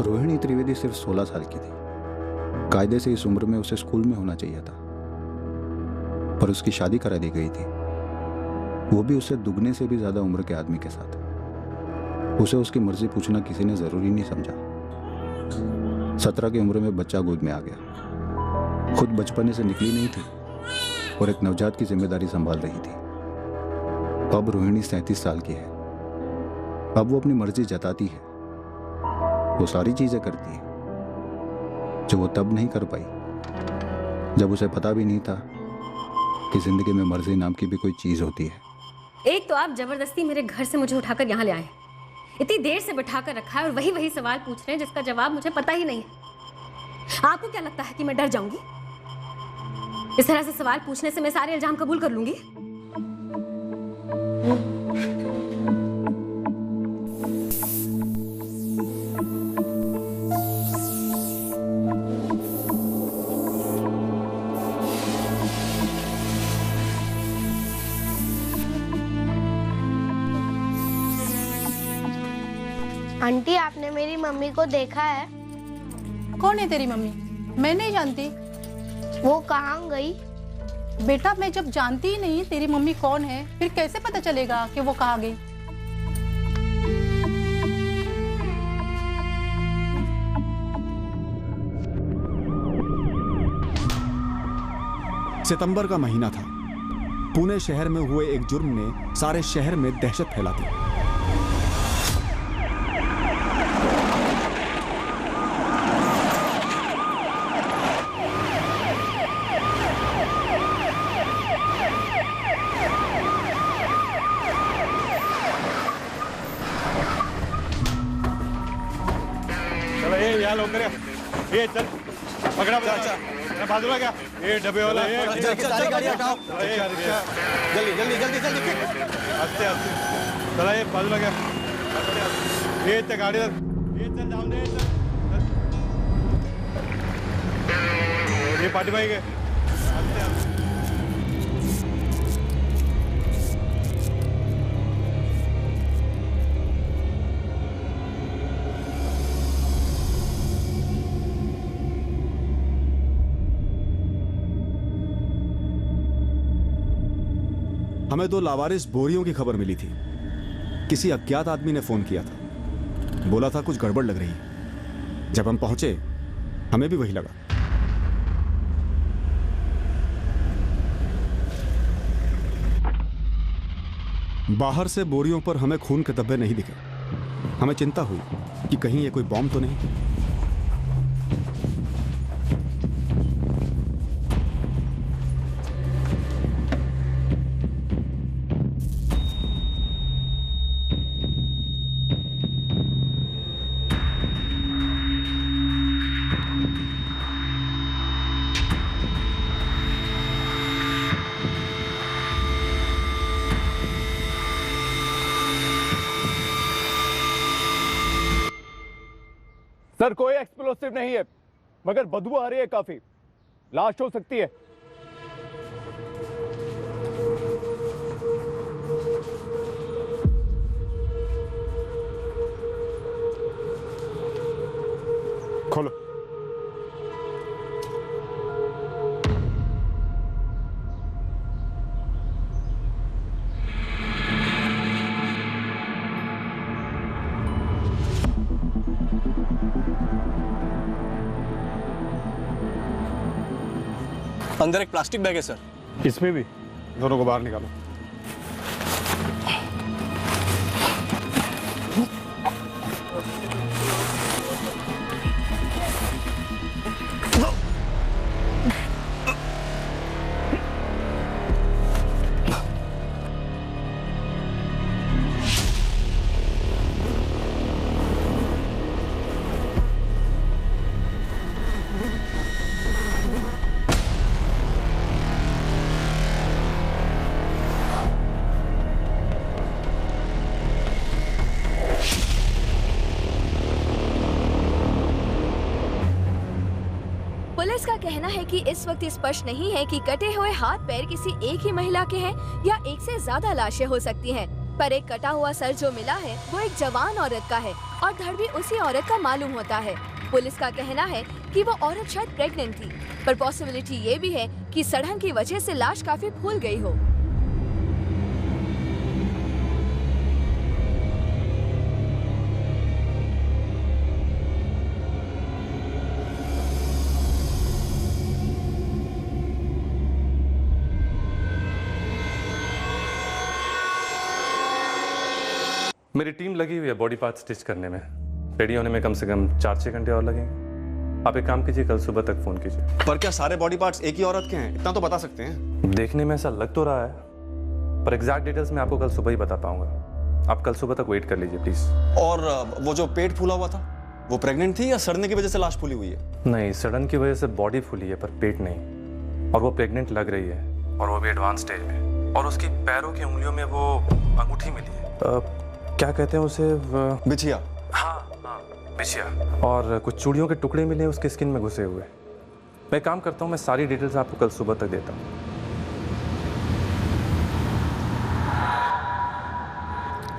रोहिणी त्रिवेदी सिर्फ 16 साल की थी। कायदे से इस उम्र में उसे स्कूल में होना चाहिए था, पर उसकी शादी करा दी गई थी, वो भी उससे दुगने से भी ज्यादा उम्र के आदमी के साथ। उसे उसकी मर्जी पूछना किसी ने जरूरी नहीं समझा। 17 की उम्र में बच्चा गोद में आ गया। खुद बचपने से निकली नहीं थी और एक नवजात की जिम्मेदारी संभाल रही थी। अब रोहिणी 37 साल की है। अब वो अपनी मर्जी जताती है। वो सारी चीजें करती है जो वो तब नहीं कर पाई, जब उसे पता भी नहीं था कि जिंदगी में मर्जी नाम की भी कोई चीज होती है। एक तो आप जबरदस्ती मेरे घर से मुझे उठाकर यहाँ ले आए, इतनी देर से बैठाकर रखा है और वही सवाल पूछ रहे हैं जिसका जवाब मुझे पता ही नहीं है। आपको क्या लगता है कि मैं डर जाऊंगी? इस तरह से सवाल पूछने से मैं सारे इल्जाम कबूल कर लूंगी? आंटी, आपने मेरी मम्मी को देखा है? कौन है तेरी मम्मी? मैं नहीं जानती। वो कहाँ गई? बेटा, मैं जब जानती ही नहीं तेरी मम्मी कौन है, फिर कैसे पता चलेगा कि वो कहाँ गई? सितंबर का महीना था। पुणे शहर में हुए एक जुर्म ने सारे शहर में दहशत फैला दी। ये चल पकड़ा बाजूला क्या? ये डब्बे वाला सारी गाड़ी हटाओ। जल्दी जल्दी जल्दी जल्दी। आस्ते आस्ते चला, ये बाजूला क्या? ये ते गाड़ी ये चल जाऊं दे। ये पार्टी भाई के आस्ते आस्ते। हमें 2 लावारिस बोरियों की खबर मिली थी। किसी अज्ञात आदमी ने फोन किया था, बोला था कुछ गड़बड़ लग रही है। जब हम पहुंचे हमें भी वही लगा। बाहर से बोरियों पर हमें खून के धब्बे नहीं दिखे। हमें चिंता हुई कि कहीं ये कोई बॉम्ब तो नहीं। सर, कोई एक्सप्लोसिव नहीं है, मगर बदबू आ रही है काफी। लाश हो सकती है। खोलो। अंदर एक प्लास्टिक बैग है सर। इसमें भी? दोनों को बाहर निकालो। पुलिस का कहना है कि इस वक्त स्पष्ट नहीं है कि कटे हुए हाथ पैर किसी एक ही महिला के हैं या एक से ज्यादा लाशें हो सकती हैं। पर एक कटा हुआ सर जो मिला है वो एक जवान औरत का है और धड़ भी उसी औरत का मालूम होता है। पुलिस का कहना है कि वो औरत शायद प्रेग्नेंट थी, पर पॉसिबिलिटी ये भी है कि सड़न की वजह से लाश काफी फूल गई हो। मेरी टीम लगी हुई है बॉडी पार्ट स्टिच करने में। रेडी होने में कम से कम 4-6 घंटे और लगेंगे। आप एक काम कीजिए, कल सुबह तक फोन कीजिए। पर क्या सारे बॉडी पार्ट्स एक ही औरत के हैं? इतना तो बता सकते हैं। देखने में ऐसा लग तो रहा है, पर एग्जैक्ट डिटेल्स मैं आपको कल सुबह ही बता पाऊंगा। आप कल सुबह तक वेट कर लीजिए प्लीज। और वो जो पेट फूला हुआ था वो प्रेग्नेंट थी या सड़ने की वजह से लाश फूली हुई है? नहीं, सडन की वजह से बॉडी फूली है पर पेट नहीं। और वो प्रेग्नेंट लग रही है, और वो भी एडवांस स्टेज में। और उसकी पैरों की उंगलियों में वो अंगूठी मिली है, क्या कहते हैं उसे, बिछिया। हाँ, बिछिया। और कुछ चूड़ियों के टुकड़े मिले उसके स्किन में घुसे हुए। मैं काम करता हूँ, मैं सारी डिटेल्स आपको कल सुबह तक देता हूँ।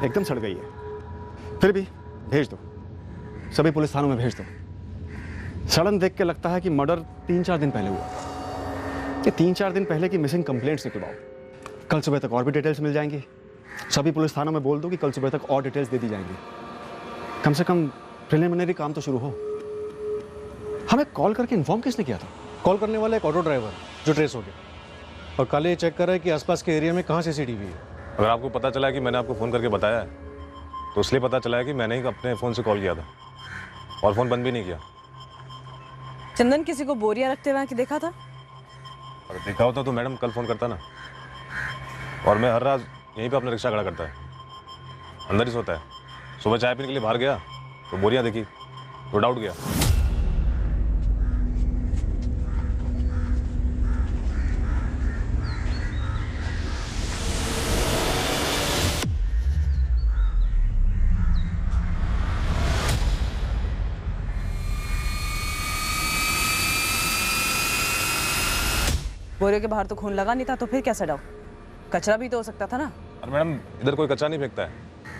एकदम सड़ गई है, फिर भी भेज दो, सभी पुलिस थानों में भेज दो। सड़न देख के लगता है कि मर्डर 3-4 दिन पहले हुआ। ये 3-4 दिन पहले की मिसिंग कंप्लेंट्स निकलवाओ। कल सुबह तक और भी डिटेल्स मिल जाएंगी। सभी पुलिस थानों में बोल दो कि कल सुबह तक और डिटेल्स दे दी जाएंगी। कम से कम प्रिलिमिनरी काम तो शुरू हो। हमें कॉल करके इन्फॉर्म किसने किया था? कॉल करने वाला एक ऑटो ड्राइवर जो ट्रेस हो गया, और कल ये चेक कर रहा है कि आसपास के एरिया में कहाँ सीसीटीवी है। अगर आपको पता चला है कि मैंने आपको फ़ोन करके बताया है, तो इसलिए पता चला है कि मैंने ही अपने फ़ोन से कॉल किया था और फ़ोन बंद भी नहीं किया। चंदन किसी को बोरियां रखते हुए कि देखा था? अगर देखा होता तो मैडम कल फ़ोन करता ना। और मैं हर रात यहीं पे अपना रिक्शा खड़ा करता है, अंदर ही सोता है। सुबह चाय पीने के लिए बाहर गया तो बोरियां देखी तो डाउट गया। बोरे के बाहर तो खून लगा नहीं था, तो फिर कैसा डाउट? कचरा भी तो हो सकता था ना। और मैडम इधर कोई कचरा नहीं फेंकता है,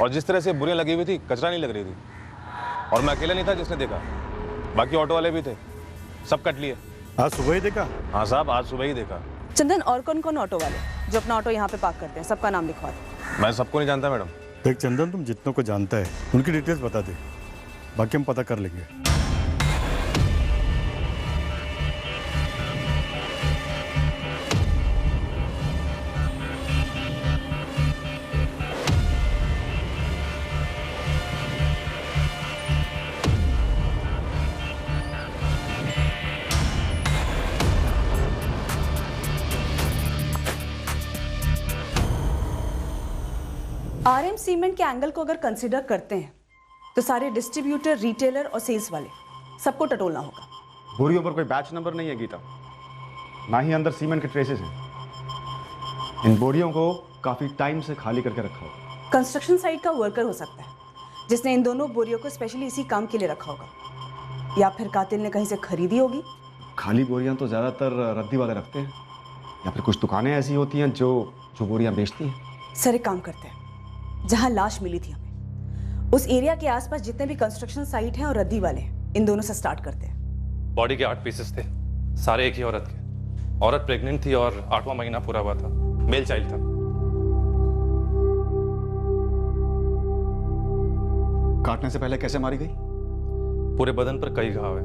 और जिस तरह से बोरियां लगी हुई थी कचरा नहीं लग रही थी। और मैं अकेला नहीं था जिसने देखा, बाकी ऑटो वाले भी थे, सब कट लिए। आज सुबह ही देखा? हाँ साहब, आज सुबह ही देखा। चंदन, और कौन कौन ऑटो वाले जो अपना ऑटो यहाँ पे पार्क करते हैं, सबका नाम लिखवा दो। मैं सबको नहीं जानता मैडम। देख चंदन, तुम जितनों को जानता है उनकी डिटेल्स बता दे, बाकी हम पता कर लेंगे। आरएम सीमेंट के एंगल को अगर कंसीडर करते हैं तो सारे डिस्ट्रीब्यूटर, रिटेलर और सेल्स वाले सबको टटोलना होगा। बोरियों पर कोई बैच नंबर नहीं है गीता, ना ही अंदर सीमेंट के ट्रेसेस हैं। इन बोरियों को काफी टाइम से खाली करके रखा होगा। कंस्ट्रक्शन साइट का वर्कर हो सकता है जिसने इन दोनों बोरियों को स्पेशली इसी काम के लिए रखा होगा, या फिर कातिल ने कहीं से खरीदी होगी। खाली बोरियां तो ज्यादातर रद्दी वाले रखते हैं, या फिर कुछ दुकानें ऐसी होती हैं जो बोरियां बेचती हैं। सर एक काम करते हैं, जहां लाश मिली थी हमें उस एरिया के आसपास जितने भी कंस्ट्रक्शन साइट हैं और रद्दी वाले हैं, इन दोनों से स्टार्ट करते हैं। बॉडी के 8 पीसेस थे, सारे एक ही औरत के। औरत प्रेग्नेंट थी और 8वां महीना पूरा हुआ था, मेल चाइल्ड था। काटने से पहले कैसे मारी गई? पूरे बदन पर कई घाव है,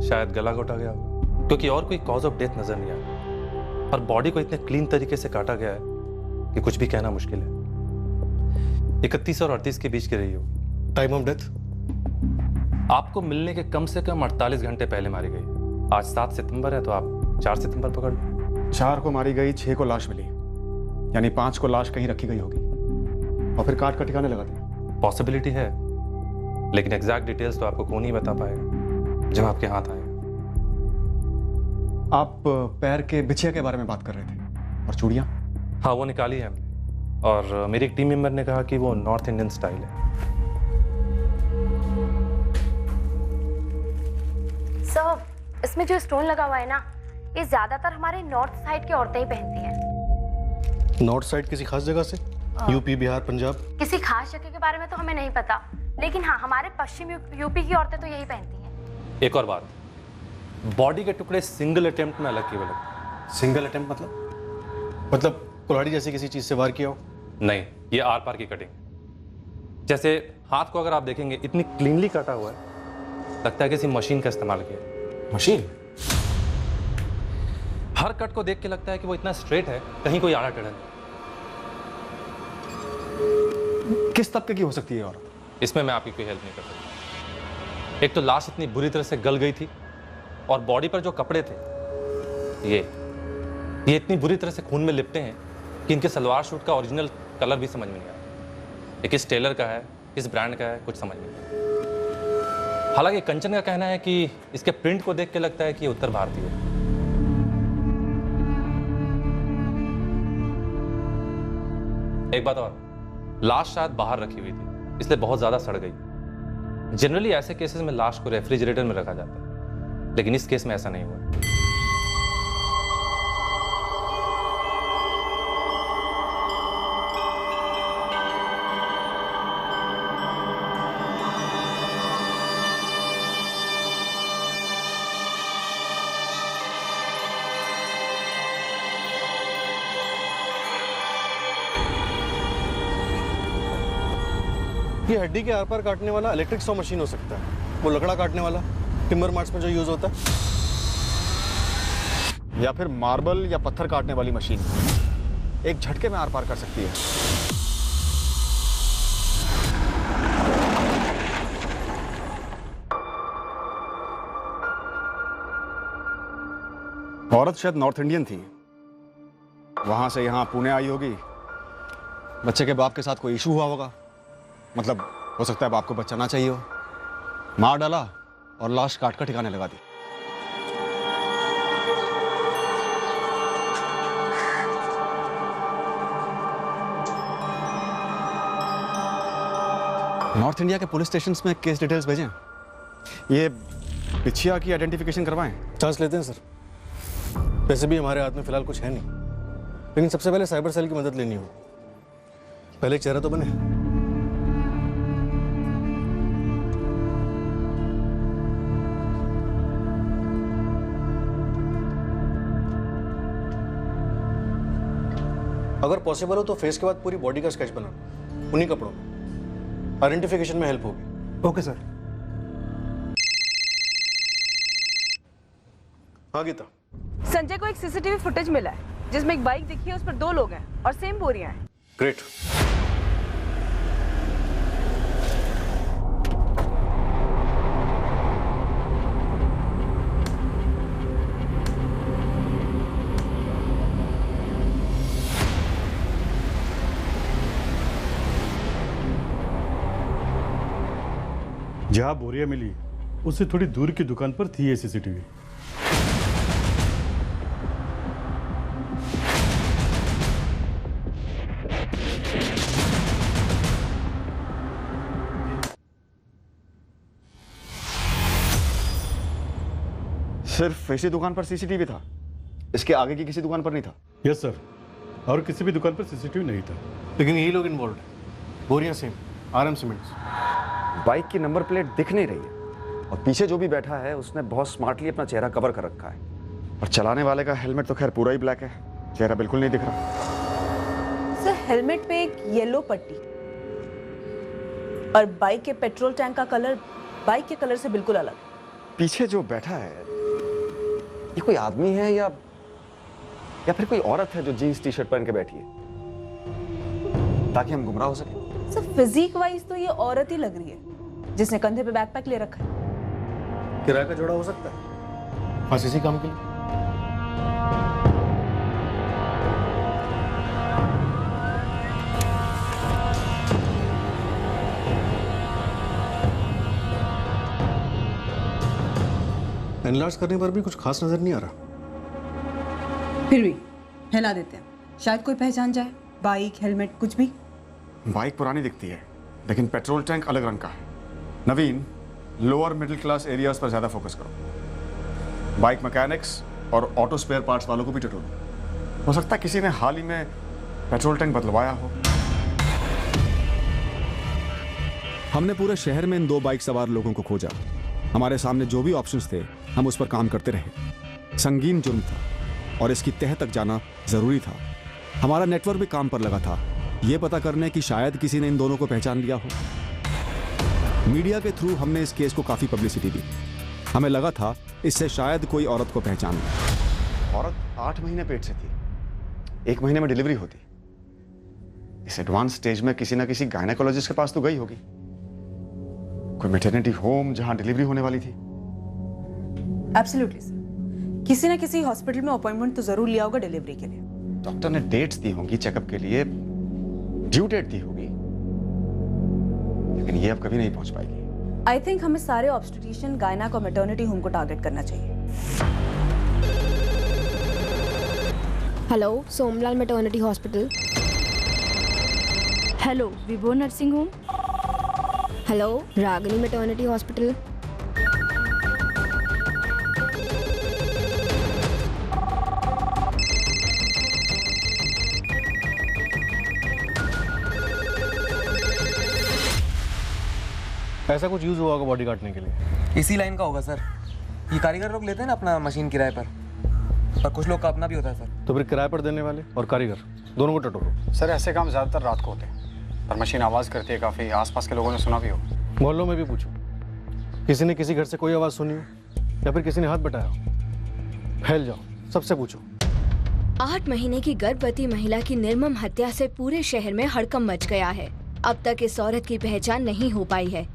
शायद गला घोटा गया होगा, क्योंकि और कोई कॉज ऑफ डेथ नजर नहीं आया। और बॉडी को इतने क्लीन तरीके से काटा गया है कि कुछ भी कहना मुश्किल है। 31 और 38 के बीच की रही होगी। Time of death? आपको मिलने के कम से कम 48 घंटे पहले मारी गई। आज 7 सितंबर है, तो आप 4 सितंबर पकड़ लो। 4 को मारी गई, 6 को लाश मिली, यानी 5 को लाश कहीं रखी गई होगी और फिर काट कर ठिकाने लगा दिया। पॉसिबिलिटी है, लेकिन एग्जैक्ट डिटेल्स तो आपको कौन ही बता पाएगा जब आपके हाथ आएगा। आप पैर के बिछिया के बारे में बात कर रहे थे, और चूड़ियां? हाँ, वो निकाली है हमने, और मेरी एक टीम मेंबर ने कहा कि वो नॉर्थ इंडियन स्टाइल है। सर, इसमें जो स्टोन लगा हुआ है ना, ये ज्यादातर हमारे नॉर्थ साइड की औरतें ही पहनती हैं। नॉर्थ साइड किसी खास जगह से? यूपी, बिहार, पंजाब? किसी खास जगह के बारे में तो हमें नहीं पता, लेकिन हाँ हमारे पश्चिम यूपी की औरतें तो यही पहनती हैं। एक और बात, बॉडी के टुकड़े सिंगल अटेम्प्ट में अलग किए हुए लगते। सिंगल अटेम्प्ट मतलब कुल्हाड़ी जैसी किसी चीज से वार किया हो? नहीं, ये आर पार की कटिंग। जैसे हाथ को अगर आप देखेंगे इतनी क्लीनली काटा हुआ है, लगता है किसी मशीन का इस्तेमाल किया। मशीन? हर कट को देख के लगता है कि वो इतना स्ट्रेट है, कहीं कोई आड़ा टेढ़ा नहीं। किस तबके की हो सकती है और? इसमें मैं आपकी कोई हेल्प नहीं कर सकता। एक तो लाश इतनी बुरी तरह से गल गई थी, और बॉडी पर जो कपड़े थे ये इतनी बुरी तरह से खून में लिपटे हैं कि इनके सलवार सूट का ओरिजिनल कलर भी समझ में नहीं आता। ये किस टेलर का है, किस ब्रांड का है, कुछ समझ नहीं आता। हालांकि कंचन का कहना है कि इसके प्रिंट को देख के लगता है कि ये उत्तर भारतीय है। एक बात और, लाश शायद बाहर रखी हुई थी, इसलिए बहुत ज्यादा सड़ गई। जनरली ऐसे केसेस में लाश को रेफ्रिजरेटर में रखा जाता है, लेकिन इस केस में ऐसा नहीं हुआ। ये हड्डी के आर पार काटने वाला इलेक्ट्रिक सॉ मशीन हो सकता है, वो लकड़ा काटने वाला टिम्बर मार्ट्स में जो यूज होता है, या फिर मार्बल या पत्थर काटने वाली मशीन एक झटके में आर पार कर सकती है। औरत शायद नॉर्थ इंडियन थी, वहां से यहां पुणे आई होगी। बच्चे के बाप के साथ कोई इशू हुआ होगा, मतलब हो सकता है बाप को बच्चा ना चाहिए हो, मार डाला और लाश काट कर ठिकाने लगा दी। नॉर्थ इंडिया के पुलिस स्टेशंस में केस डिटेल्स भेजें, ये पिछिया की आइडेंटिफिकेशन करवाएं। चांस लेते हैं सर, वैसे भी हमारे हाथ में फिलहाल कुछ है नहीं, लेकिन सबसे पहले साइबर सेल की मदद लेनी होगी। पहले चेहरा तो बने। अगर पॉसिबल हो तो फेस के बाद पूरी बॉडी का स्केच बना, उन्हीं कपड़ों में। आइडेंटिफिकेशन में हेल्प होगी। Okay sir. हाँ गीता। संजय को एक सीसीटीवी फुटेज मिला है जिसमें एक बाइक दिखी है, उस पर 2 लोग हैं और सेम बोरियां हैं। ग्रेट। जहां बोरियां मिली उससे थोड़ी दूर की दुकान पर थी ये सीसीटीवी। सिर्फ इसी दुकान पर सीसीटीवी था, इसके आगे की किसी दुकान पर नहीं था? यस सर, और किसी भी दुकान पर सीसीटीवी नहीं था। लेकिन यही लोग इन्वॉल्व है। बोरियां सेम, RM सीमेंट्स। बाइक की नंबर प्लेट दिख नहीं रही है, और पीछे जो भी बैठा है उसने बहुत स्मार्टली अपना चेहरा कवर कर रखा है, और चलाने वाले का हेलमेट तो खैर पूरा ही ब्लैक है, चेहरा बिल्कुल नहीं दिख रहा। सर हेलमेट पे एक येलो पट्टी, और बाइक के पेट्रोल टैंक का कलर बाइक के कलर से बिल्कुल अलग। पीछे जो बैठा है ये कोई आदमी है या फिर कोई औरत है जो जीन्स टी शर्ट पहन के बैठी है, ताकि हम गुमराह हो सके? सर फिजिक वाइज तो ये औरत ही लग रही है, जिसने कंधे पे बैकपैक ले रखा है। किराए का जोड़ा हो सकता है, बस इसी काम के लिए। एनलार्ज करने पर भी कुछ खास नजर नहीं आ रहा। फिर भी हिला देते हैं, शायद कोई पहचान जाए। बाइक, हेलमेट, कुछ भी। बाइक पुरानी दिखती है, लेकिन पेट्रोल टैंक अलग रंग का है। नवीन, लोअर मिडिल क्लास एरियाज पर ज्यादा फोकस करो। बाइक मैकेनिक्स और ऑटो स्पेयर पार्ट्स वालों को भी टटोलो। हो सकता है किसी ने हाल ही में पेट्रोल टैंक बदलवाया हो। हमने पूरे शहर में इन 2 बाइक सवार लोगों को खोजा। हमारे सामने जो भी ऑप्शंस थे हम उस पर काम करते रहे। संगीन जुर्म था और इसकी तह तक जाना जरूरी था। हमारा नेटवर्क भी काम पर लगा था, यह पता करने कि शायद किसी ने इन दोनों को पहचान लिया हो। मीडिया के थ्रू हमने इस केस को काफी पब्लिसिटी दी। हमें लगा था इससे शायद कोई औरत को पहचान ले। औरत 8 महीने पेट से थी, 1 महीने में डिलीवरी होती। इस एडवांस स्टेज में किसी ना किसी गायनेकोलॉजिस्ट के पास तो गई होगी, कोई मैटरनिटी होम जहां डिलीवरी होने वाली थी। एब्सोल्युटली सर, किसी ना किसी हॉस्पिटल में अपॉइंटमेंट तो जरूर लिया होगा डिलीवरी के लिए। डॉक्टर ने डेट्स दी होंगी चेकअप के लिए, ड्यू डेट दी होगी, लेकिन ये अब कभी नहीं पहुंच पाएगी। आई थिंक हमें सारे ऑब्स्टेट्रिशियन, गायनेक और मैटरनिटी होम को टारगेट करना चाहिए। Hello, Somlal maternity hospital. Hello, Vibho nursing home. Hello, Ragini maternity hospital. ऐसा कुछ यूज हुआ होगा बॉडी काटने के लिए। इसी लाइन का होगा सर। ये कारीगर लोग लेते हैं ना अपना मशीन किराए पर कुछ लोग का अपना भी होता है सर। तो फिर किराए पर देने वाले और कारीगर दोनों को टटोरो। सर ऐसे काम ज़्यादातर रात को होते हैं, पर मशीन आवाज़ करती है काफ़ी। आसपास के लोगों ने सुना भी हो। मोहल्लों में भी पूछो, किसी ने किसी घर से कोई आवाज़ सुनी हो या फिर किसी ने हाथ बटाया हो। फैल जाओ, सबसे पूछो। 8 महीने की गर्भवती महिला की निर्मम हत्या से पूरे शहर में हड़कंप मच गया है। अब तक इस औरत की पहचान नहीं हो पाई है।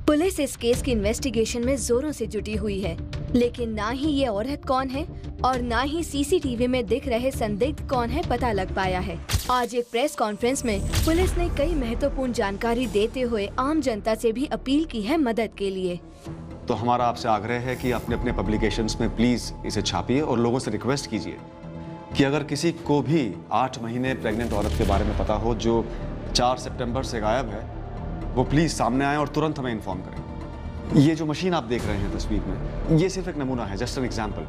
पुलिस इस केस की इन्वेस्टिगेशन में जोरों से जुटी हुई है, लेकिन ना ही ये औरत कौन है और ना ही सीसीटीवी में दिख रहे संदिग्ध कौन है पता लग पाया है। आज एक प्रेस कॉन्फ्रेंस में पुलिस ने कई महत्वपूर्ण जानकारी देते हुए आम जनता से भी अपील की है मदद के लिए। तो हमारा आपसे आग्रह है कि अपने अपने पब्लिकेशंस में प्लीज इसे छापिए और लोगों से रिक्वेस्ट कीजिए कि अगर किसी को भी 8 महीने प्रेग्नेंट औरत के बारे में पता हो जो 4 सितंबर से गायब है, वो प्लीज सामने आए और तुरंत हमें इन्फॉर्म करें। ये जो मशीन आप देख रहे हैं तस्वीर में, ये सिर्फ एक नमूना है, जस्ट एन एग्जाम्पल।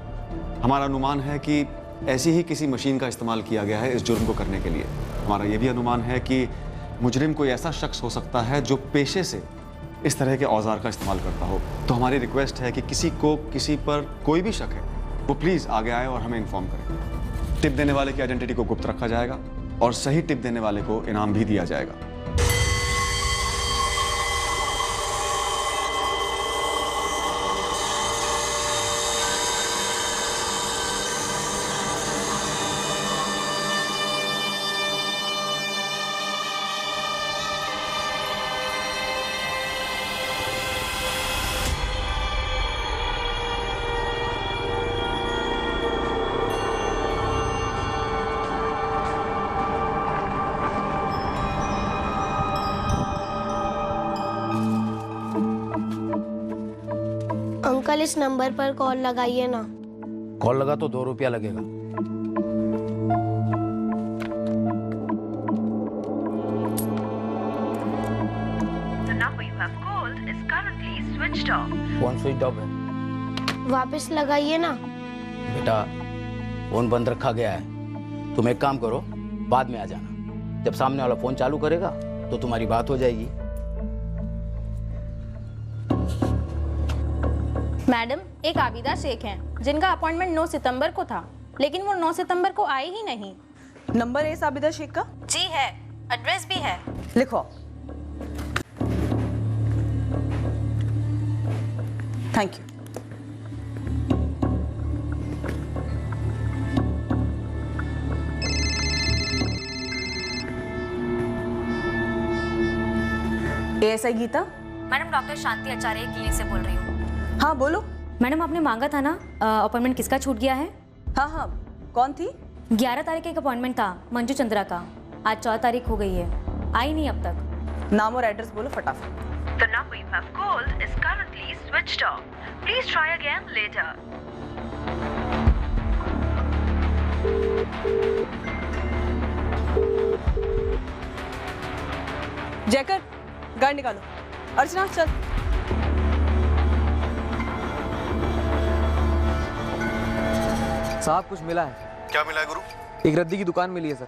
हमारा अनुमान है कि ऐसी ही किसी मशीन का इस्तेमाल किया गया है इस जुर्म को करने के लिए। हमारा ये भी अनुमान है कि मुजरिम कोई ऐसा शख्स हो सकता है जो पेशे से इस तरह के औजार का इस्तेमाल करता हो। तो हमारी रिक्वेस्ट है कि किसी को किसी पर कोई भी शक है वो प्लीज़ आगे आए और हमें इन्फॉर्म करें। टिप देने वाले की आइडेंटिटी को गुप्त रखा जाएगा और सही टिप देने वाले को इनाम भी दिया जाएगा। अंकल इस नंबर पर कॉल लगाइए ना। कॉल लगा तो 2 रुपया लगेगा। फोन स्विच ऑफ है। वापस लगाइए ना। बेटा फोन बंद रखा गया है, तुम एक काम करो, बाद में आ जाना। जब सामने वाला फोन चालू करेगा तो तुम्हारी बात हो जाएगी। मैडम, एक आबिदा शेख हैं जिनका अपॉइंटमेंट 9 सितंबर को था, लेकिन वो 9 सितंबर को आए ही नहीं। नंबर है आबिदा शेख का? जी है, एड्रेस भी है। लिखो। Thank you. ASI Geeta. Madam, doctor Shanti Acharya clinic से बोल रही हूँ। हाँ बोलो। मैडम, आपने मांगा था ना अपॉइंटमेंट, किसका छूट गया है? हाँ हाँ, कौन थी? 11 तारीख एक अपॉइंटमेंट था मंजू चंद्रा का, आज 4 तारीख हो गई है, आई नहीं अब तक। नाम और एड्रेस बोलो फटाफट। The number you have called is currently switched off. Please try again later. Jayakar, गाड़ी निकालो। अर्चना चल। साहब कुछ मिला है। क्या मिला है गुरु? एक रद्दी की दुकान मिली है सर।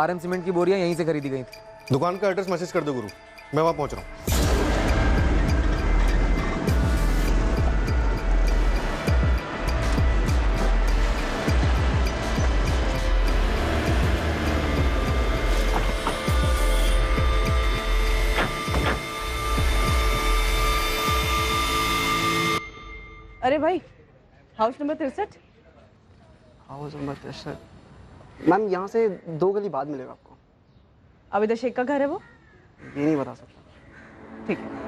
RM सीमेंट की बोरियां यहीं से खरीदी गई थी। दुकान का एड्रेस मैसेज कर दो गुरु, मैं वहां पहुंच रहा हूँ। अरे भाई, house number 63। House number 63 ma'am, यहाँ से 2 गली बाद मिलेगा आपको। आबिदा शेख का घर है वो? ये नहीं बता सकता। ठीक है।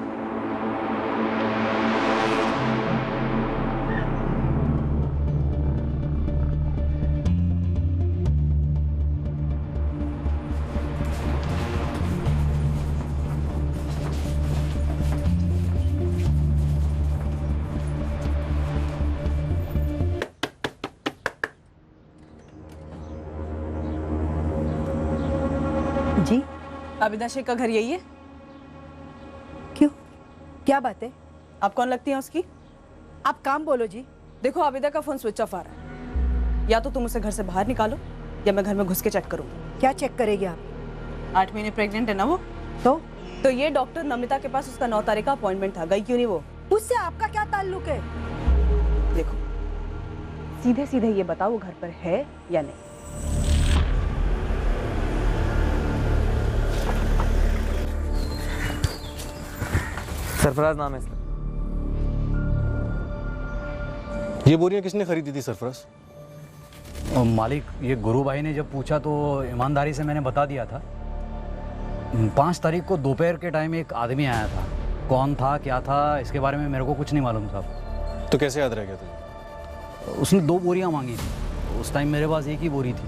जी, आबिदा शेख का घर यही है? क्यों, क्या बात है? आप कौन लगती हैं उसकी? आप काम बोलो जी। देखो, आबिदा का फोन स्विच ऑफ आ रहा है। या तो तुम उसे घर से बाहर निकालो या मैं घर में घुस के चेक करूँ। क्या चेक करेगी आप? 8 महीने प्रेग्नेंट है ना वो। तो ये डॉक्टर नमिता के पास उसका 9 तारीख का अपॉइंटमेंट था, गई क्यों नहीं वो? उससे आपका क्या ताल्लुक है? देखो, सीधे सीधे ये बताओ वो घर पर है या नहीं। सरफराज नाम है इसका। ये बोरियां किसने खरीदी थी सरफराज? मालिक, ये गुरु भाई ने जब पूछा तो ईमानदारी से मैंने बता दिया था। 5 तारीख को दोपहर के टाइम एक आदमी आया था। कौन था, क्या था, इसके बारे में मेरे को कुछ नहीं मालूम साहब। तो कैसे याद रह गया तुझे? उसने 2 बोरियां मांगी थी। उस टाइम मेरे पास एक ही बोरी थी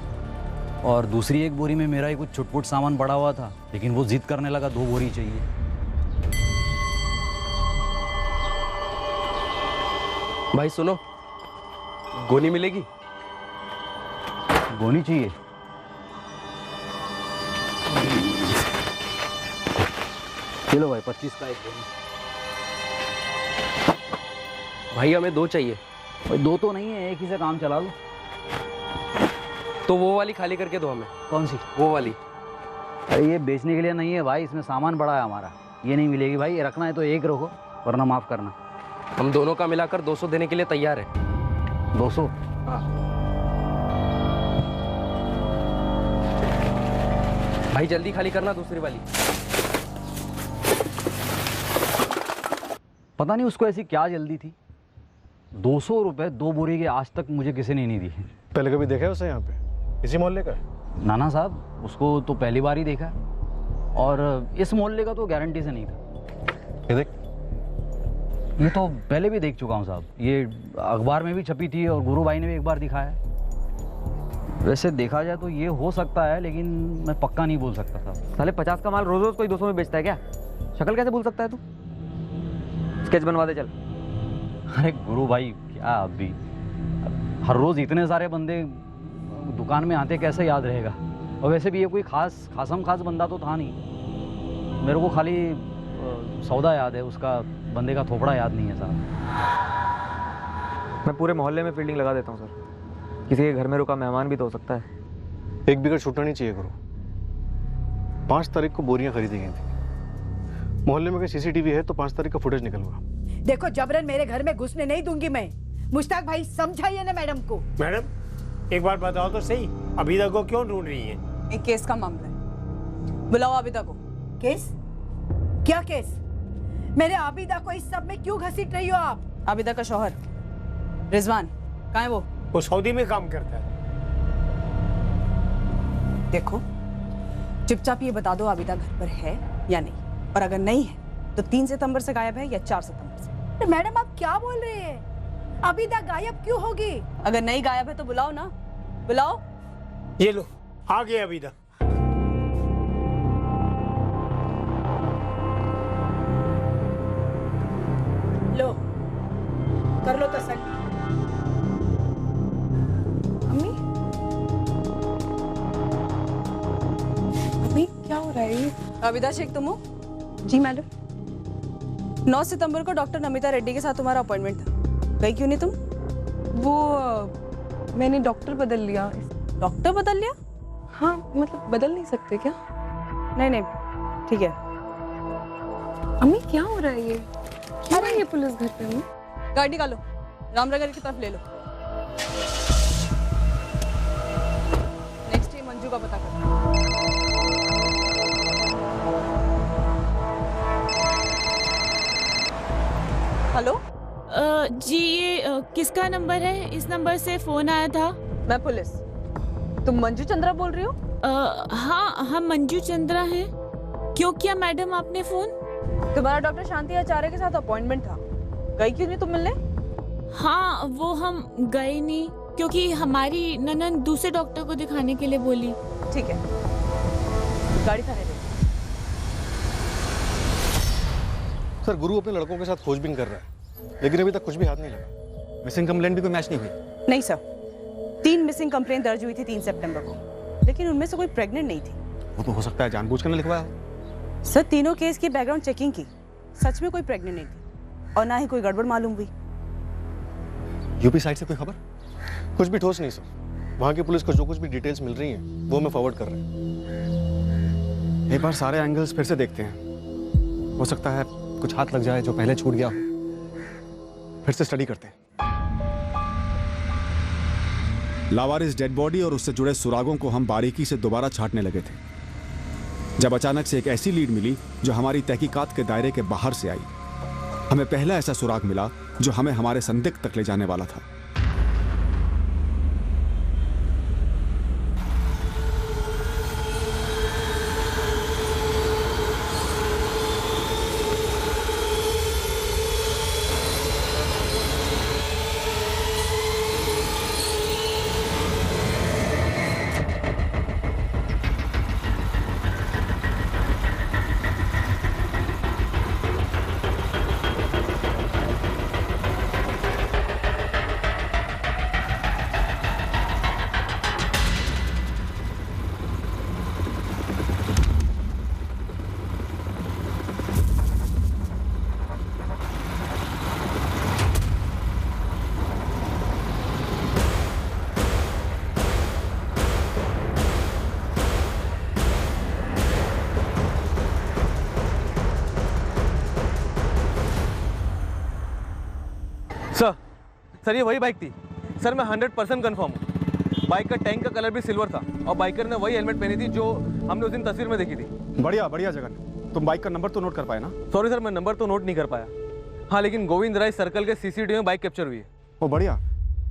और दूसरी एक बोरी में मेरा ही कुछ छुटपुट सामान पड़ा हुआ था, लेकिन वो जिद करने लगा 2 बोरी चाहिए। भाई सुनो, गोनी मिलेगी? गोनी चाहिए? चलो भाई, 25 का एक गोनी। भाई हमें 2 चाहिए। भाई 2 तो नहीं है, एक ही से काम चला लो। तो वो वाली खाली करके दो हमें। कौन सी? वो वाली। अरे ये बेचने के लिए नहीं है भाई, इसमें सामान बड़ा है हमारा। ये नहीं मिलेगी भाई, ये रखना है तो एक रखो, वरना माफ़ करना। हम दोनों का मिलाकर 200 देने के लिए तैयार है। 200? हाँ। भाई जल्दी खाली करना दूसरी वाली। पता नहीं उसको ऐसी क्या जल्दी थी। 200 रुपए 2 बोरी के आज तक मुझे किसी ने नहीं दी। पहले कभी देखा है उसे यहाँ पे? इसी मोहल्ले का? नाना साहब, उसको तो पहली बार ही देखा है और इस मोहल्ले का तो गारंटी से नहीं था। ये देख, ये तो पहले भी देख चुका हूँ साहब। ये अखबार में भी छपी थी और गुरु भाई ने भी एक बार दिखाया। वैसे देखा जाए तो ये हो सकता है, लेकिन मैं पक्का नहीं बोल सकता साहब। साले 50 का माल रोज रोज कोई 200 में बेचता है क्या? शक्ल कैसे भूल सकता है तू? स्केच बनवा दे चल। अरे गुरु भाई, क्या अभी हर रोज इतने सारे बंदे दुकान में आते, कैसे याद रहेगा? और वैसे भी ये कोई खास बंदा तो था नहीं। मेरे को खाली सौदा याद है, उसका बंदे का थोपड़ा याद नहीं है साहब। मैं पूरे मोहल्ले में फील्डिंग लगा देता हूँ सर। किसी के घर में रुका मेहमान भी तो हो सकता है। एक भी घर छूटना नहीं चाहिए गुरु। 5 तारीख को बोरियां खरीदी गई थी। मोहल्ले में कोई सीसीटीवी है तो 5 तारीख का फुटेज निकलूंगा। देखो, जबरन मेरे घर में घुसने नहीं दूंगी मैं। मुश्ताक भाई, समझाइए ना मैडम को। मैडम एक बार बताओ तो सही, अबीदा को क्यों ढूंढ रही है? एक केस का मामला है, बुलाओ आबिदा को। केस? क्या केस? मेरे आबिदा को इस सब में क्यों घसीट रही हो आप? आबिदा का शौहर रिजवान कहाँ है वो? वो सऊदी में काम करता है। देखो, चुपचाप ये बता दो आबिदा घर पर है या नहीं, और अगर नहीं है तो 3 सितंबर से गायब है या 4 सितंबर से। मैडम आप क्या बोल रहे हैं? आबिदा गायब क्यों होगी? अगर नहीं गायब है तो बुलाओ ना, बुलाओ। ये लो, आ गए अबीदा। लो, कर लो तसल्ली। अम्मी, अम्मी क्या हो रहा है? आबिदा शेख तुम हो? जी मैडम। 9 सितंबर को डॉक्टर नमिता रेड्डी के साथ तुम्हारा अपॉइंटमेंट था, गई क्यों नहीं तुम? वो मैंने डॉक्टर बदल लिया। डॉक्टर बदल लिया? हाँ, मतलब बदल नहीं सकते क्या? नहीं नहीं, ठीक है। अम्मी क्या हो रहा है ये? क्यों है ये पुलिस घर पे? अम्मी गाड़ी निकालो, रामनगर की तरफ ले लो। नेक्स्ट ये मंजू का पता करो। हेलो जी ये किसका नंबर है? इस नंबर से फोन आया था। मैं पुलिस। तुम मंजू चंद्रा बोल रही हो? हाँ हम मंजू चंद्रा हैं। क्यों किया मैडम आपने फोन? तुम्हारा डॉक्टर शांति आचार्य के साथ अपॉइंटमेंट था, गई क्यों नहीं तुम मिलने? हाँ वो हम गए नहीं क्योंकि हमारी ननद दूसरे डॉक्टर को दिखाने के लिए बोली। ठीक है, गाड़ी थाने दे। सर गुरु अपने लड़कों के साथ खोजबीन कर रहा है, लेकिन अभी तक कुछ भी हाथ नहीं लगा। मिसिंग कंप्लेंट भी कोई मैच नहीं हुई। नहीं सर, 3 मिसिंग कंप्लेंट दर्ज हुई थी 3 सितंबर को, लेकिन उनमें से कोई प्रेग्नेंट नहीं थी। वो तो हो सकता है जानबूझकर ने लिखवाया हो। सर तीनों केस की बैकग्राउंड चेकिंग की, सच में कोई प्रेग्नेंट नहीं थी और ना ही कोई गड़बड़ मालूम हुई। यूपी साइड से कोई खबर? कुछ भी ठोस नहीं सर। वहाँ की पुलिस को जो कुछ भी डिटेल्स मिल रही हैं वो हमें फॉरवर्ड कर रहे हैं। एक बार सारे एंगल्स फिर से देखते हैं, हो सकता है कुछ हाथ लग जाए जो पहले छूट गया हो। फिर से स्टडी करते हैं। लावारिस डेड बॉडी और उससे जुड़े सुरागों को हम बारीकी से दोबारा छांटने लगे थे, जब अचानक से एक ऐसी लीड मिली जो हमारी तहकीकात के दायरे के बाहर से आई। हमें पहला ऐसा सुराग मिला जो हमें हमारे संदिग्ध तक ले जाने वाला था। सर ये वही बाइक थी सर, मैं 100% कंफर्म हूँ। बाइक का टैंक का कलर भी सिल्वर था और बाइकर ने वही हेलमेट पहनी थी जो हमने उस दिन तस्वीर में देखी थी। बढ़िया बढ़िया जगन, तुम बाइक का नंबर तो नोट कर पाए ना? सॉरी सर, मैं नंबर तो नोट नहीं कर पाया। हाँ लेकिन गोविंद राय सर्कल के सीसीटीवी में बाइक कैप्चर हुई है। वो बढ़िया,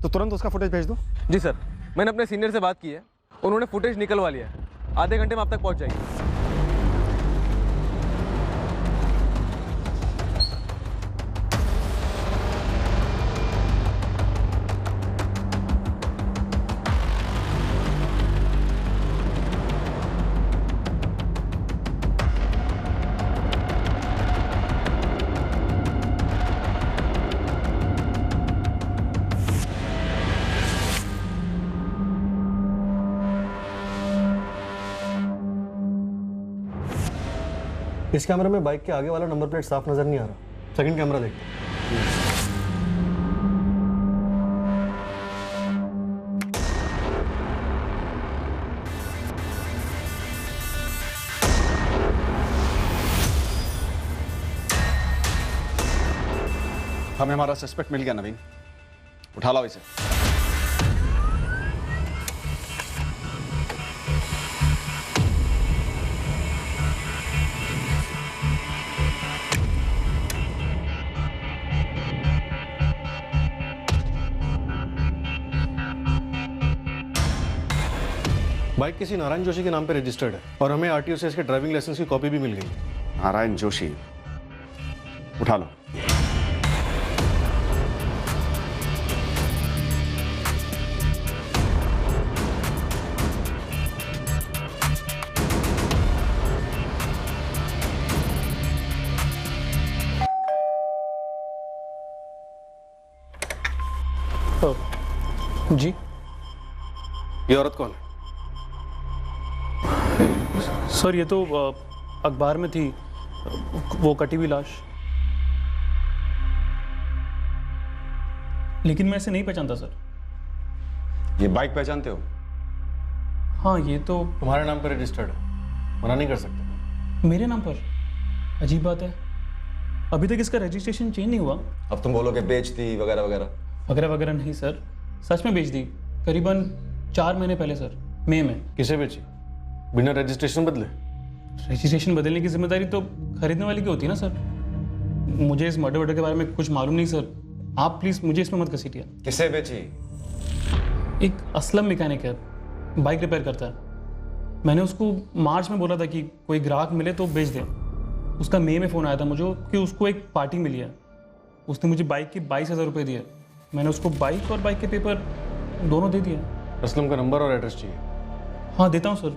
तो तुरंत उसका फुटेज भेज दो। जी सर, मैंने अपने सीनियर से बात की है, उन्होंने फुटेज निकलवा लिया है। आधे घंटे में आप तक पहुँच जाएगी। इस कैमरे में बाइक के आगे वाला नंबर प्लेट साफ नजर नहीं आ रहा। सेकंड कैमरा देखते हैं। हमें हमारा सस्पेक्ट मिल गया नवीन, उठा लाओ इसे। बाइक किसी नारायण जोशी के नाम पे रजिस्टर्ड है और हमें आरटीओ से इसके ड्राइविंग लाइसेंस की कॉपी भी मिल गई। नारायण जोशी, उठा लो। जी, ये औरत कौन है? सर ये तो अखबार में थी, वो कटी हुई लाश। लेकिन मैं इसे नहीं पहचानता सर। ये बाइक पहचानते हो? हाँ ये तो तुम्हारे नाम पर रजिस्टर्ड है, मना नहीं कर सकते। मेरे नाम पर? अजीब बात है, अभी तक इसका रजिस्ट्रेशन चेंज नहीं हुआ। अब तुम बोलोगे बेच दी वगैरह वगैरह। वगैरह वगैरह नहीं सर, सच में बेच दी, करीबन 4 महीने पहले सर, मई में। किसे बेची? बिना रजिस्ट्रेशन बदले? रजिस्ट्रेशन बदलने की जिम्मेदारी तो खरीदने वाले की होती है ना सर। मुझे इस मर्डर वर्डर के बारे में कुछ मालूम नहीं सर, आप प्लीज़ मुझे इसमें मत घसीटिए। किसे बेची? एक असलम मैकेनिक है, बाइक रिपेयर करता है। मैंने उसको मार्च में बोला था कि कोई ग्राहक मिले तो बेच दे। उसका मई में फ़ोन आया था मुझे कि उसको एक पार्टी मिली है। उसने मुझे बाइक के 22,000 रुपये दिए। मैंने उसको बाइक और बाइक के पेपर दोनों दे दिए। असलम का नंबर और एड्रेस चाहिए? हाँ देता हूँ सर,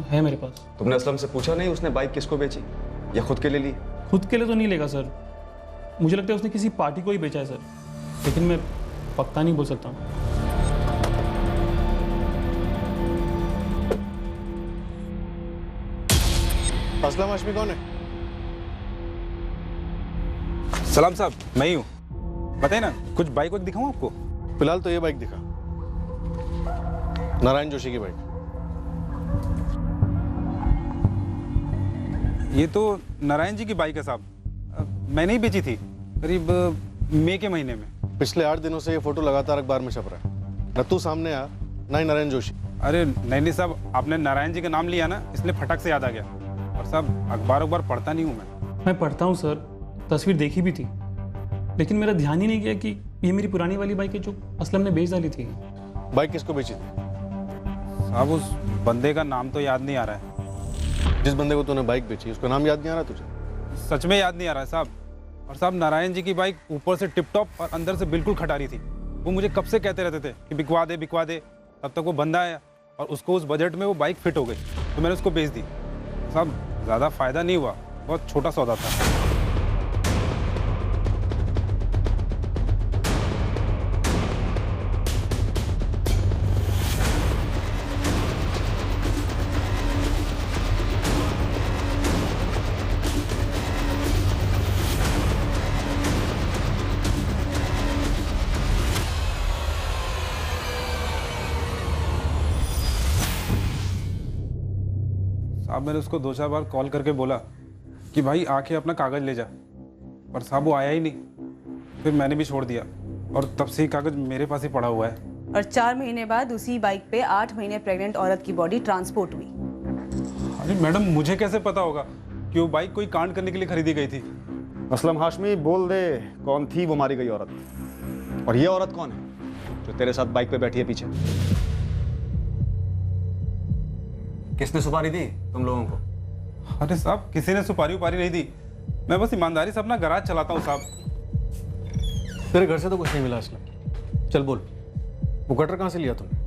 है मेरे पास। तुमने असलम से पूछा नहीं उसने बाइक किसको बेची या खुद के लिए ली? खुद के लिए तो नहीं लेगा सर, मुझे लगता है उसने किसी पार्टी को ही बेचा है सर, लेकिन मैं पक्का नहीं बोल सकता हूँ। असलम हाशमी कौन है? सलाम साहब, मैं ही हूँ। बताइए ना, कुछ बाइक वाइक दिखाऊँ आपको? फिलहाल तो ये बाइक दिखा, नारायण जोशी की बाइक। ये तो नारायण जी की बाइक है साहब, मैंने ही बेची थी करीब मई के महीने में। पिछले 8 दिनों से ये फोटो लगातार अखबार में छप रहा है, न तू सामने आ ना ही नारायण जोशी। अरे नहीं साहब, आपने नारायण जी का नाम लिया ना, इसलिए फटक से याद आ गया। और साहब अखबार पढ़ता नहीं हूँ मैं पढ़ता हूँ सर, तस्वीर देखी भी थी, लेकिन मेरा ध्यान ही नहीं गया कि ये मेरी पुरानी वाली बाइक है जो असलम ने बेच डाली थी। बाइक किसको बेची थी? साहब उस बंदे का नाम तो याद नहीं आ रहा है। जिस बंदे को तूने बाइक बेची उसका नाम याद नहीं आ रहा तुझे? सच में याद नहीं आ रहा है साहब। और साहब नारायण जी की बाइक ऊपर से टिप टॉप और अंदर से बिल्कुल खटारी थी। वो मुझे कब से कहते रहते थे कि बिकवा दे। तब तक वो बंदा आया और उसको उस बजट में वो बाइक फिट हो गई, तो मैंने उसको बेच दी। साहब ज़्यादा फायदा नहीं हुआ, बहुत छोटा सौदा था। साहब मैंने उसको 2-4 बार कॉल करके बोला कि भाई आके अपना कागज़ ले जा, पर साहब वो आया ही नहीं। फिर मैंने भी छोड़ दिया और तब से ही कागज़ मेरे पास ही पड़ा हुआ है। और 4 महीने बाद उसी बाइक पे 8 महीने प्रेग्नेंट औरत की बॉडी ट्रांसपोर्ट हुई। अरे मैडम मुझे कैसे पता होगा कि वो बाइक कोई कांड करने के लिए खरीदी गई थी? असलम हाशमी बोल दे कौन थी वो मारी गई औरत, और ये औरत कौन है जो तेरे साथ बाइक पे बैठी है पीछे? किसने सुपारी दी तुम लोगों को? अरे साहब किसी ने सुपारी उपारी नहीं दी, मैं बस ईमानदारी से अपना गराज चलाता हूँ साहब। तेरे घर से तो कुछ नहीं मिला असलम, चल बोल वो कटर कहाँ से लिया तुमने?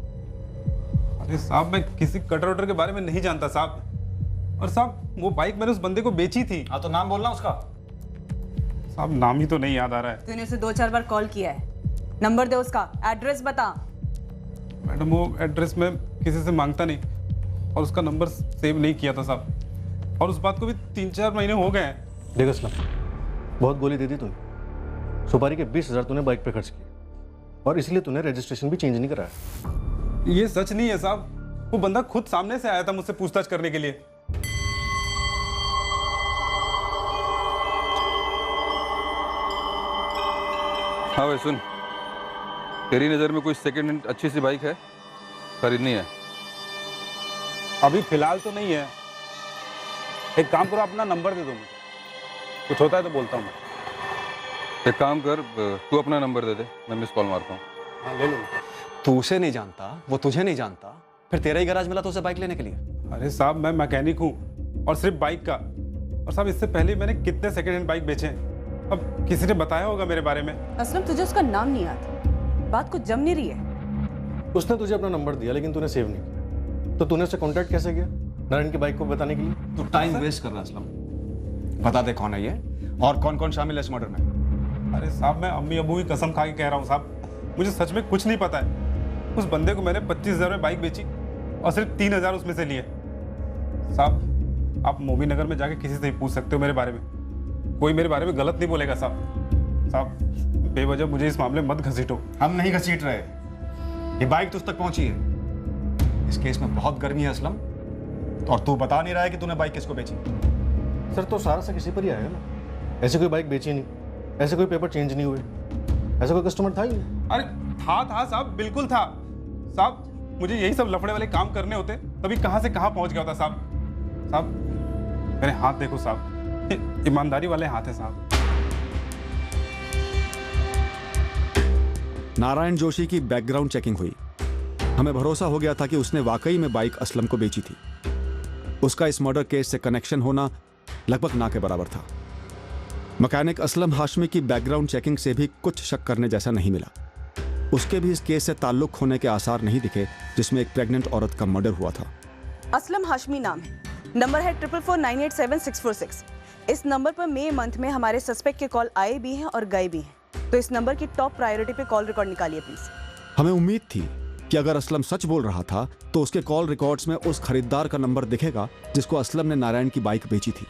अरे साहब मैं किसी कटर वटर के बारे में नहीं जानता साहब। और साहब वो बाइक मैंने उस बंदे को बेची थी। हाँ तो नाम बोलना उसका। साहब नाम ही तो नहीं याद आ रहा है। तूने उसे 2-4 बार कॉल किया है, नंबर दे उसका, एड्रेस बता। मैडम वो एड्रेस मैं किसी से मांगता नहीं और उसका नंबर सेव नहीं किया था साहब, और उस बात को भी 3-4 महीने हो गए हैं। देख असलम, बहुत गोली दे दी तूने, सुपारी के 20,000 तूने बाइक पे खर्च किए और इसलिए तूने रजिस्ट्रेशन भी चेंज नहीं कराया। ये सच नहीं है साहब, वो बंदा खुद सामने से आया था मुझसे पूछताछ करने के लिए। हाँ भाई सुन, तेरी नज़र में कोई सेकेंड हैंड अच्छी सी बाइक है, खरीदनी है? अभी फिलहाल तो नहीं है। एक काम करो, अपना नंबर दे दो मुझे, कुछ होता है तो बोलता हूँ मैं। एक काम कर, तू अपना नंबर दे दे, मैं मिस कॉल मारता हूँ। हाँ ले लो। तू उसे नहीं जानता, वो तुझे नहीं जानता, फिर तेरा ही गैराज मिला तो उसे बाइक लेने के लिए? अरे साहब मैं मैकेनिक हूँ और सिर्फ बाइक का। और साहब इससे पहले मैंने कितने सेकेंड हैंड बाइक बेचे हैं, अब किसी ने बताया होगा मेरे बारे में। असलम तुझे उसका नाम नहीं याद, बात कुछ जम नहीं रही है। उसने तुझे अपना नंबर दिया लेकिन तूने सेव नहीं किया, तो तूने उससे कांटेक्ट कैसे किया नारायण की बाइक को बताने के लिए? तू टाइम वेस्ट कर रहा है असलम। बता दे कौन है ये और कौन कौन शामिल है इस मर्डर में? अरे साहब मैं अम्मी अबू की कसम खा के कह रहा हूँ साहब, मुझे सच में कुछ नहीं पता है। उस बंदे को मैंने 25,000 में बाइक बेची और सिर्फ 3,000 उसमें से लिए। साहब आप मोबी नगर में जाके किसी से भी पूछ सकते हो मेरे बारे में, कोई मेरे बारे में गलत नहीं बोलेगा साहब। साहब बेवजह मुझे इस मामले में मत घसीटो। हम नहीं घसीट रहे, ये बाइक तुझ तक पहुंची है। इस केस में बहुत गर्मी है असलम, और तू बता नहीं रहा है कि तूने बाइक किसको बेची। सर तो सारा सा किसी पर ही आएगा ना, ऐसे कोई बाइक बेची नहीं, ऐसे कोई पेपर चेंज नहीं हुए, ऐसा कोई कस्टमर था ही नहीं। अरे था साहब, बिल्कुल था साहब। मुझे यही सब लफड़े वाले काम करने होते तभी कहाँ से कहाँ पहुँच गया होता साहब। साहब मेरे हाथ देखो साहब, ईमानदारी वाले हाथ है साहब। नारायण जोशी की बैकग्राउंड चेकिंग हुई। हमें भरोसा हो गया था कि उसने वाकई में बाइक असलम को बेची थी। उसका इस मर्डर केस से कनेक्शन होना लगभग ना के बराबर था। मैकेनिक असलम हाशमी की बैकग्राउंड चेकिंग से भी कुछ शक करने जैसा नहीं मिला। उसके भी इस केस से ताल्लुक होने के आसार नहीं दिखे जिसमें एक प्रेग्नेंट औरत का मर्डर हुआ था। असलम हाशमी नाम है, नंबर है 444987646। इस नंबर पर मई मंथ में हमारे सस्पेक्ट के कॉल आए भी हैं और गए भी हैं, तो इस नंबर की टॉप प्रायोरिटी पे कॉल रिकॉर्ड निकालिए प्लीज। हमें उम्मीद थी कि अगर असलम सच बोल रहा था तो उसके कॉल रिकॉर्ड्स में उस खरीदार का नंबर दिखेगा जिसको असलम ने नारायण की बाइक बेची थी,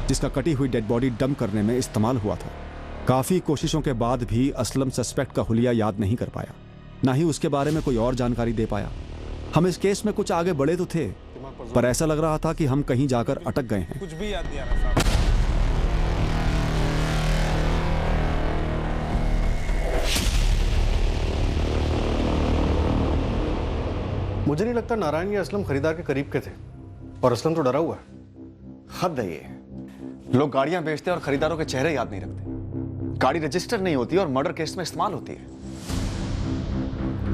जिसका कटी हुई डेड बॉडी डंप करने में इस्तेमाल हुआ था। काफी कोशिशों के बाद भी असलम सस्पेक्ट का हुलिया याद नहीं कर पाया, ना ही उसके बारे में कोई और जानकारी दे पाया। हम इस केस में कुछ आगे बढ़े तो थे, पर ऐसा लग रहा था कि हम कहीं जाकर अटक गए हैं। कुछ भी याद नहीं आ रहा साहब। मुझे नहीं लगता नारायण या असलम खरीदार के करीब के थे, और असलम तो डरा हुआ है। हद है ये। लोग गाड़ियां बेचते हैं और खरीदारों के चेहरे याद नहीं रखते। गाड़ी रजिस्टर नहीं होती और मर्डर केस में इस्तेमाल होती है।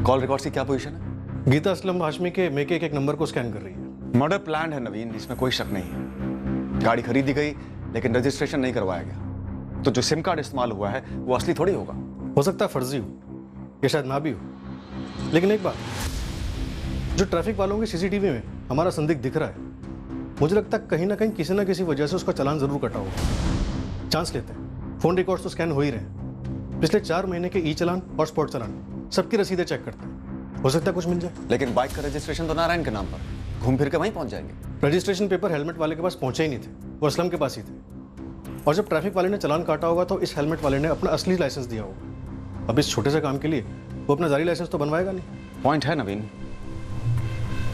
कॉल रिकॉर्ड्स की क्या पोजीशन है? गीता असलम हाशमी के मेके एक नंबर को स्कैन कर रही है। मर्डर प्लान है नवीन, इसमें कोई शक नहीं है। गाड़ी खरीदी गई लेकिन रजिस्ट्रेशन नहीं करवाया गया, तो जो सिम कार्ड इस्तेमाल हुआ है वो असली थोड़ी होगा। हो सकता है फर्जी हो, या शायद ना भी हो। लेकिन एक बात, जो ट्रैफिक वालों के सीसीटीवी में हमारा संदिग्ध दिख रहा है, मुझे लगता है कहीं ना कहीं किसी ना किसी वजह से उसका चालान जरूर कटा होगा। चांस लेते हैं, फोन रिकॉर्ड्स तो स्कैन हो ही रहे हैं। पिछले 4 महीने के ई चालान और स्पॉट चालान सबकी रसीदें चेक करते हैं, हो सकता है कुछ मिल जाए। लेकिन बाइक का रजिस्ट्रेशन तो नारायण के नाम पर, घूम फिर के वहीं पहुंच जाएंगे। रजिस्ट्रेशन पेपर हेलमेट वाले के पास पहुंचे ही नहीं थे, वो असलम के पास ही थे। और जब ट्रैफिक वाले ने चालान काटा होगा तो इस हेलमेट वाले ने अपना असली लाइसेंस दिया होगा। अब इस छोटे से काम के लिए वो अपना जारी लाइसेंस तो बनवाएगा नहीं। पॉइंट है नवीन,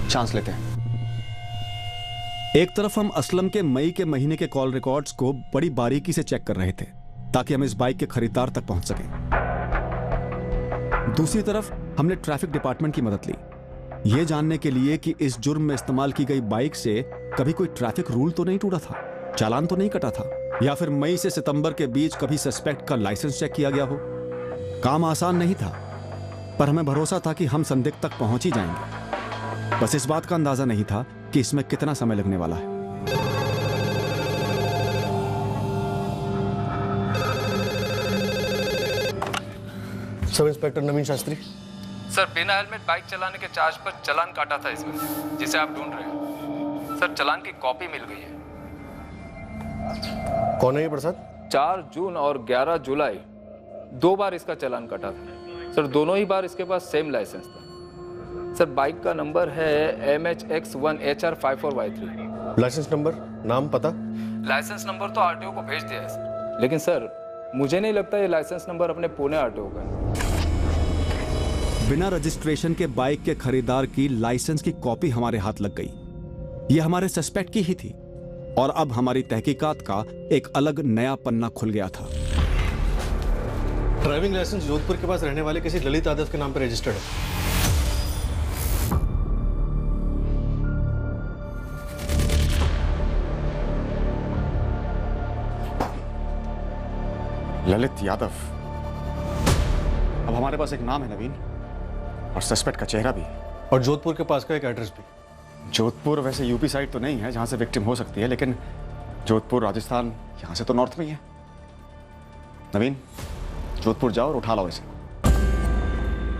चांस लेते हैं। एक तरफ हम असलम के मई के महीने के कॉल रिकॉर्ड्स को बड़ी बारीकी से चेक कर रहे थे ताकि हम इस बाइक के खरीदार तक पहुंच सकें। दूसरी तरफ हमने ट्रैफिक डिपार्टमेंट की मदद ली, यह जानने के लिए कि इस जुर्म में इस्तेमाल की गई बाइक से कभी कोई ट्रैफिक रूल तो नहीं टूटा था, चालान तो नहीं कटा था, या फिर मई से सितंबर के बीच कभी सस्पेक्ट का लाइसेंस चेक किया गया हो। काम आसान नहीं था, पर हमें भरोसा था कि हम संदिग्ध तक पहुंच ही जाएंगे। बस इस बात का अंदाजा नहीं था कि इसमें कितना समय लगने वाला है। सब इंस्पेक्टर नवीन शास्त्री। सर, बिना हेलमेट बाइक चलाने के चार्ज पर चालान काटा था इसमें, जिसे आप ढूंढ रहे हैं। सर, चालान की कॉपी मिल गई है। कौन है ये प्रसाद? 4 जून और 11 जुलाई 2 बार इसका चालान कटा था। सर, दोनों ही बार इसके पास सेम लाइसेंस था। सर, बाइक का नंबर है MHX1HR54Y3। लाइसेंस नंबर, नाम, पता? लाइसेंस नंबर तो आरटीओ को भेज दिया है सर, लेकिन सर मुझे नहीं लगता ये लाइसेंस नंबर अपने पुणे आरटीओ का है। बिना रजिस्ट्रेशन के बाइक के खरीदार की लाइसेंस की कॉपी हमारे हाथ लग गई। यह हमारे सस्पेक्ट की ही थी, और अब हमारी तहकीकात का एक अलग नया पन्ना खुल गया था। ड्राइविंग लाइसेंस जोधपुर के पास रहने वाले किसी ललित यादव के नाम पर रजिस्टर्ड है। ललित यादव। अब हमारे पास एक नाम है नवीन, और सस्पेक्ट का चेहरा भी, और जोधपुर के पास का एक एड्रेस भी। जोधपुर वैसे यूपी साइड तो नहीं है जहां से विक्टिम हो सकती है, लेकिन जोधपुर राजस्थान यहां से तो नॉर्थ में ही है। नवीन, जोधपुर जाओ और उठा लाओ इसे।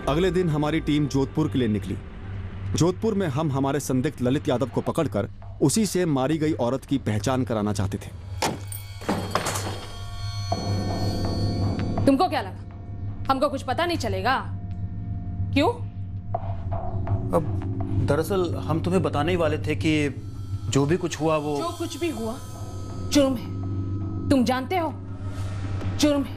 अगले दिन हमारी टीम जोधपुर के लिए निकली। जोधपुर में हम हमारे संदिग्ध ललित यादव को पकड़कर उसी से मारी गई औरत की पहचान कराना चाहते थे। तुमको क्या लगा हमको कुछ पता नहीं चलेगा? क्यों? अब दरअसल हम तुम्हें बताने ही वाले थे कि जो भी कुछ हुआ वो जो कुछ भी हुआ जुर्म है, तुम जानते हो, जुर्म है।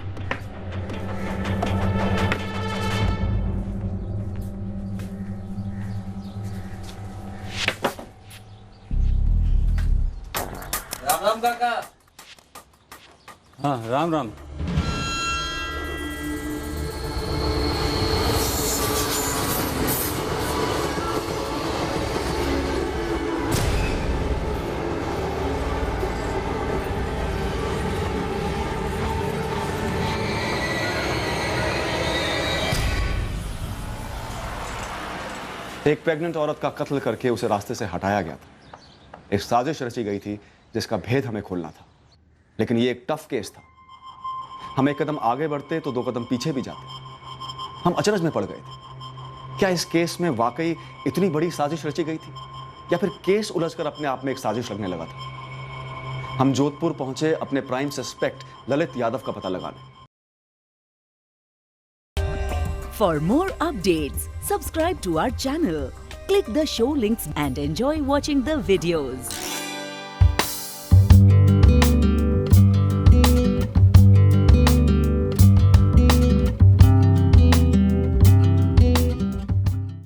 राम राम काका। हाँ, राम राम। एक प्रेग्नेंट औरत का कत्ल करके उसे रास्ते से हटाया गया था। एक साजिश रची गई थी जिसका भेद हमें खोलना था। लेकिन ये एक टफ केस था। हम एक कदम आगे बढ़ते तो 2 कदम पीछे भी जाते। हम अचरज में पड़ गए थे। क्या इस केस में वाकई इतनी बड़ी साजिश रची गई थी, या फिर केस उलझकर अपने आप में एक साजिश लगने लगा था? हम जोधपुर पहुंचे अपने प्राइम सस्पेक्ट ललित यादव का पता लगाने। For more updates, subscribe to our channel, click the show links and enjoy watching the videos.